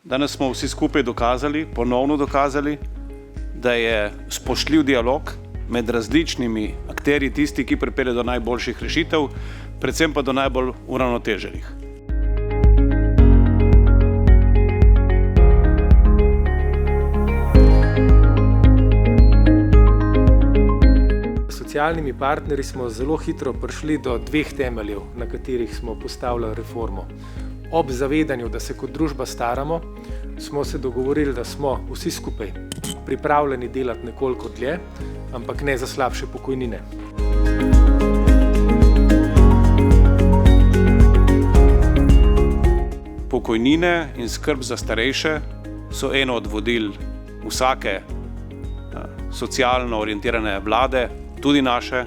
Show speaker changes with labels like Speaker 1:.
Speaker 1: Danes smo vsi skupaj ponovno dokazali, da je spoštljiv dialog med različnimi akterji tisti, ki pripelje do najboljših rešitev, predvsem pa do najbolj uravnoteženih.
Speaker 2: S socialnimi partnerji smo zelo hitro prišli do dveh temeljev, na katerih smo postavljali reformo. Ob zavedanju, da se kot družba staramo, smo se dogovorili, da smo vsi skupaj pripravljeni delati nekoliko dlje, ampak ne za slabše pokojnine.
Speaker 1: Pokojnine in skrb za starejše so eno od vodil vsake socialno orientirane vlade, tudi naše.